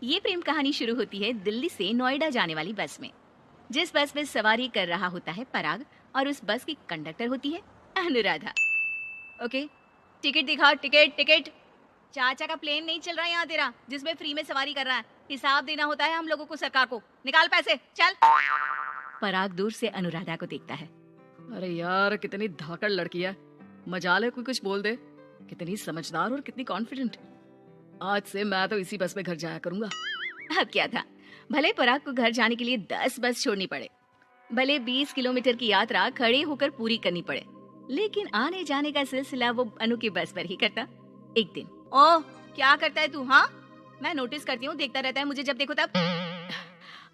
ये प्रेम कहानी शुरू होती है दिल्ली से नोएडा जाने वाली बस में। जिस बस में सवारी कर रहा होता है पराग और उस बस की कंडक्टर होती है अनुराधा। ओके, टिकट दिखाओ, टिकट टिकट। चाचा का प्लेन नहीं चल रहा है यहाँ तेरा, जिसमें फ्री में सवारी कर रहा है। हिसाब देना होता है हम लोगों को, सरकार को। निकाल पैसे, चल। पराग दूर से अनुराधा को देखता है। अरे यार, कितनी धाकड़ लड़की है। मजाल है कोई कुछ बोल दे। कितनी समझदार और कितनी कॉन्फिडेंट। आज से मैं तो इसी बस में घर जाया करूंगा। अब क्या था, भले पराग को घर जाने के लिए 10 बस छोड़नी पड़े, भले 20 किलोमीटर की यात्रा खड़े होकर पूरी करनी पड़े, लेकिन आने जाने का सिलसिला वो अनु की बस पर ही करता। एक दिन, ओह क्या करता है तू? हाँ, मैं नोटिस करती हूँ, देखता रहता है मुझे जब देखो तब।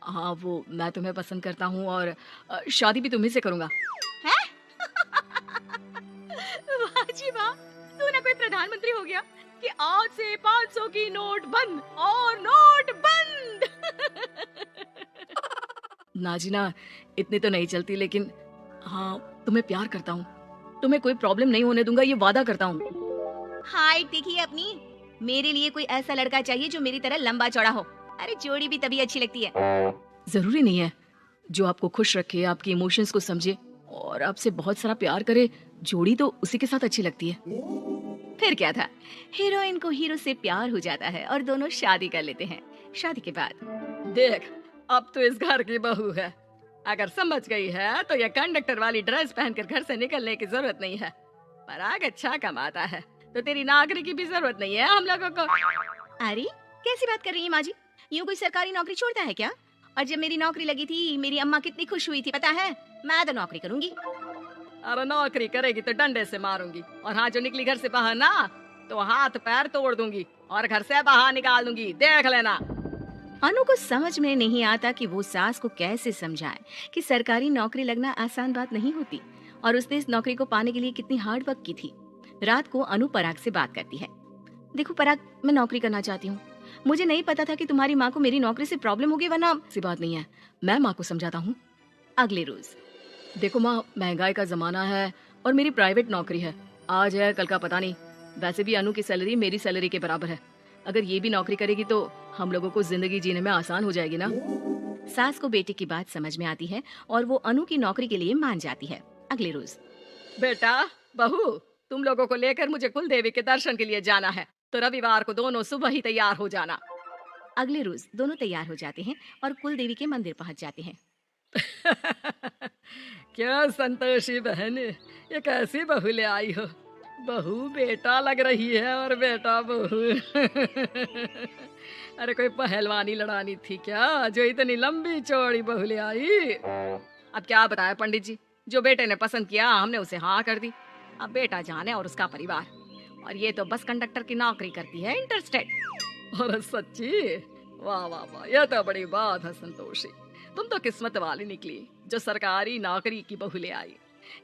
हाँ, वो मैं तुम्हें पसंद करता हूँ और शादी भी तुम्ही से करूंगा। हैं? वाह जी वाह, तू ना कोई प्रधानमंत्री हो गया कि आज से 500 की नोट बंद और नोट बंद। नाजिना, इतनी तो नहीं चलती, लेकिन हाँ, तुम्हें प्यार करता हूँ। तुम्हें कोई प्रॉब्लम नहीं होने दूंगा, ये वादा करता हूँ। हाइट देखिए अपनी। मेरे लिए कोई ऐसा लड़का चाहिए जो मेरी तरह लंबा चौड़ा हो। अरे जोड़ी भी तभी अच्छी लगती है। जरूरी नहीं है, जो आपको खुश रखे, आपकी इमोशंस को समझे और आपसे बहुत सारा प्यार करे, जोड़ी तो उसी के साथ अच्छी लगती है। फिर क्या था, हीरोइन को हीरो से प्यार हो जाता है और दोनों शादी कर लेते हैं। शादी के बाद देख, अब तो इस घर की बहू है। अगर समझ गई है तो ये कंडक्टर वाली ड्रेस पहनकर घर से निकलने की जरूरत नहीं है। पराग अच्छा कमाता है तो तेरी नौकरी की भी जरूरत नहीं है हम लोगों को। अरे कैसी बात कर रही है माँ जी? यूँ कोई सरकारी नौकरी छोड़ता है क्या? और जब मेरी नौकरी लगी थी, मेरी अम्मा कितनी खुश हुई थी पता है? मैं तो नौकरी करूंगी। अरे नौकरी करेगी तो डंडे से मारूंगी, और हाँ, जो निकली घर से बाहर ना तो हाथ पैर तोड़ दूंगी और घर से बाहर निकाल दूंगी, देख लेना। अनु को समझ में नहीं आता कि वो सास को कैसे समझाए कि सरकारी नौकरी लगना आसान बात नहीं होती और उसने इस नौकरी को पाने के लिए कितनी हार्ड वर्क की थी। रात को अनु पराग से बात करती है। देखो पराग, मैं नौकरी करना चाहती हूँ। मुझे नहीं पता था कि तुम्हारी माँ को मेरी नौकरी से प्रॉब्लम होगी, वरना। ऐसी बात नहीं है, मैं माँ को समझाता हूँ। अगले रोज, देखो माँ, महंगाई का जमाना है और मेरी प्राइवेट नौकरी है। आज है कल का पता नहीं। वैसे भी अनु की सैलरी मेरी सैलरी के बराबर है। अगर ये भी नौकरी करेगी तो हम लोगों को जिंदगी जीने में आसान हो जाएगी ना। सास को बेटे की बात समझ में आती है और वो अनु की नौकरी के लिए मान जाती है। अगले रोज, बेटा, बहू, तुम लोगों को लेकर मुझे कुल देवी के दर्शन के लिए जाना है, तो रविवार को दोनों सुबह ही तैयार हो जाना। अगले रोज दोनों तैयार हो जाते हैं और कुल देवी के मंदिर पहुंच जाते हैं। क्या संतोषी बहन, ये कैसी बहू ले आई हो? बहू बेटा लग रही है और बेटा बहू। अरे कोई पहलवानी लड़ानी थी क्या जो इतनी लंबी चौड़ी बहू ले आई? अब क्या बताया पंडित जी, जो बेटे ने पसंद किया हमने उसे हाँ कर दी। अब बेटा जाने और उसका परिवार, और ये तो बस कंडक्टर की नौकरी करती है, इंटरस्टेट। और सच्ची, वाह वाह वाह, यह तो बड़ी बात है संतोषी। तुम तो किस्मत वाली निकली जो सरकारी नौकरी की बहू ले आई।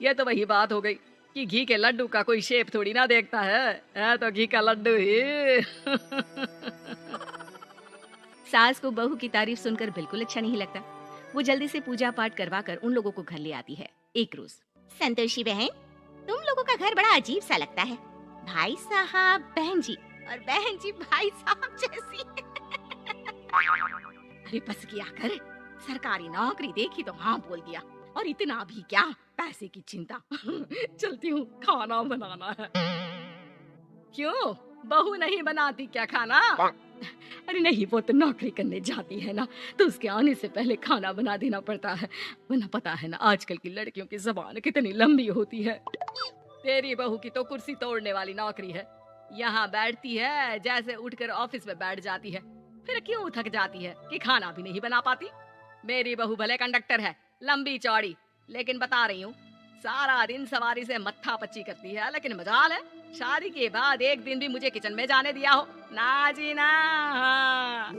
यह तो वही बात हो गई कि घी के लड्डू का कोई शेप थोड़ी ना देखता है तो घी का लड्डू ही। सास को बहू की तारीफ सुनकर बिल्कुल अच्छा नहीं लगता। वो जल्दी से पूजा पाठ करवा कर उन लोगों को घर ले आती है। एक रोज, संतोषी बहन, तुम लोगों का घर बड़ा अजीब सा लगता है। भाई साहब बहन जी और बहन जी भाई साहब जैसी। अरे बस किया कर, सरकारी नौकरी देखी तो हाँ बोल दिया, और इतना भी क्या, पैसे की चिंता। चलती हूँ, खाना बनाना है। क्यों, बहू नहीं बनाती क्या खाना? अरे नहीं, वो तो नौकरी करने जाती है ना, तो उसके आने से पहले खाना बना देना पड़ता है। वरना पता है ना आजकल की लड़कियों की ज़बान कितनी लंबी होती है। तेरी बहू की तो कुर्सी तोड़ने वाली नौकरी है। यहाँ बैठती है जैसे उठकर ऑफिस में बैठ जाती है, फिर क्यों थक जाती है कि खाना भी नहीं बना पाती। मेरी बहू भले कंडक्टर है, लंबी चौड़ी, लेकिन बता रही हूँ, सारा दिन सवारी से मत्था पच्ची करती है, लेकिन मजाल है शादी के बाद एक दिन भी मुझे किचन में जाने दिया हो ना जी ना।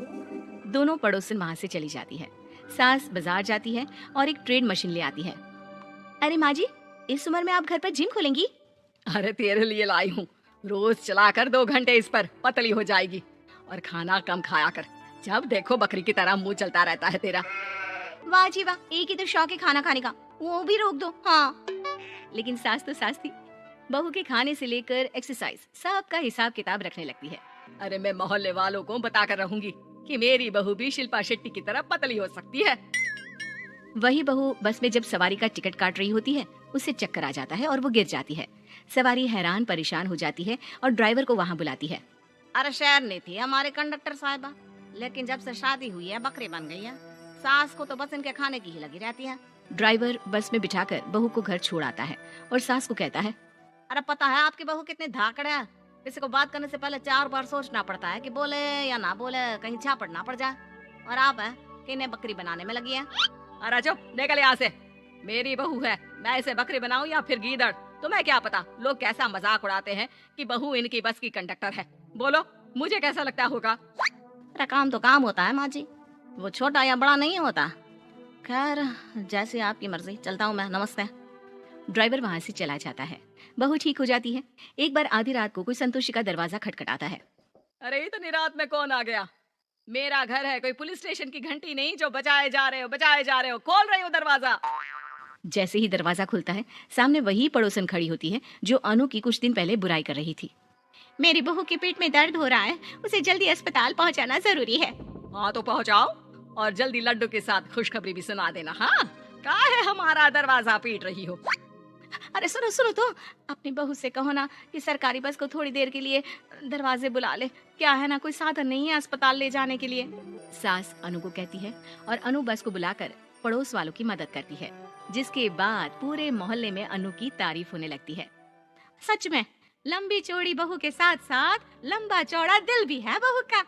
दोनों पड़ोसन वहाँ से चली जाती है। सास बाजार जाती है और एक ट्रेड मशीन ले आती है। अरे माँ जी, इस उम्र में आप घर पर जिम खोलेंगी? अरे तेरे लिए लाई हूँ, रोज चलाकर 2 घंटे इस पर, पतली हो जाएगी। और खाना कम खाया कर, जब देखो बकरी की तरह मुंह चलता रहता है तेरा। वाह जी वाह, एक ही तो शौक है खाना खाने का, वो भी रोक दो। हाँ, लेकिन सास तो सास थी, बहू के खाने से लेकर एक्सरसाइज सबका हिसाब किताब रखने लगती है। अरे मैं मोहल्ले वालों को बताकर रहूंगी कि मेरी बहू भी शिल्पा शेट्टी की तरह पतली हो सकती है। वही बहू बस में जब सवारी का टिकट काट रही होती है, उसे चक्कर आ जाता है और वो गिर जाती है। सवारी हैरान परेशान हो जाती है और ड्राइवर को वहाँ बुलाती है। अरे शहर नहीं थी हमारे कंडक्टर साहिबा, लेकिन जब से शादी हुई है बकरी बन गई है। सास को तो बस इनके खाने की ही लगी रहती है। ड्राइवर बस में बिठाकर बहू को घर छोड़ आता है और सास को कहता है, अरे पता है आपकी बहू कितनी धाकड़ है। किसी को बात करने से पहले 4 बार सोचना पड़ता है कि बोले या ना बोले, कहीं झापड़ ना पड़ जाए। और आप है कि इन्हें बकरी बनाने में लगी है। अरे चुप, निकल यहाँ से। मेरी बहू है, मैं इसे बकरी बनाऊं या फिर गीदड़, तुम्हें क्या पता लोग कैसा मजाक उड़ाते हैं कि बहू इनकी बस की कंडक्टर है। बोलो, मुझे कैसा लगता होगा? अरे काम तो काम होता है माँ जी, वो छोटा या बड़ा नहीं होता। खैर जैसे आपकी मर्जी, चलता हूँ मैं, नमस्ते। ड्राइवर वहाँ से चला जाता है। बहू ठीक हो जाती है। एक बार आधी रात को कोई संतोषी का दरवाजा खटखटाता है। अरे इतनी रात में कौन आ गया? मेरा घर है, कोई पुलिस स्टेशन की घंटी नहीं जो बजाए जा रहे हो। खोल रही हो दरवाजा। जैसे ही दरवाजा खुलता है, सामने वही पड़ोसन खड़ी होती है जो अनु की कुछ दिन पहले बुराई कर रही थी। मेरी बहू के पेट में दर्द हो रहा है, उसे जल्दी अस्पताल पहुंचाना जरूरी है। हाँ तो पहुंचाओ, और जल्दी लड्डू के साथ खुशखबरी भी सुना देना। हाँ, काहे हमारा दरवाजा पीट रही हो? अरे सुनो सुनो तो, अपनी बहू से कहो ना कि सरकारी बस को थोड़ी देर के लिए दरवाजे बुला ले। क्या है ना, कोई साधन नहीं है अस्पताल ले जाने के लिए। सास अनु को कहती है और अनु बस को बुलाकर पड़ोस वालों की मदद करती है, जिसके बाद पूरे मोहल्ले में अनु की तारीफ होने लगती है। सच में लंबी चौड़ी बहू के साथ साथ लंबा चौड़ा दिल भी है बहू का।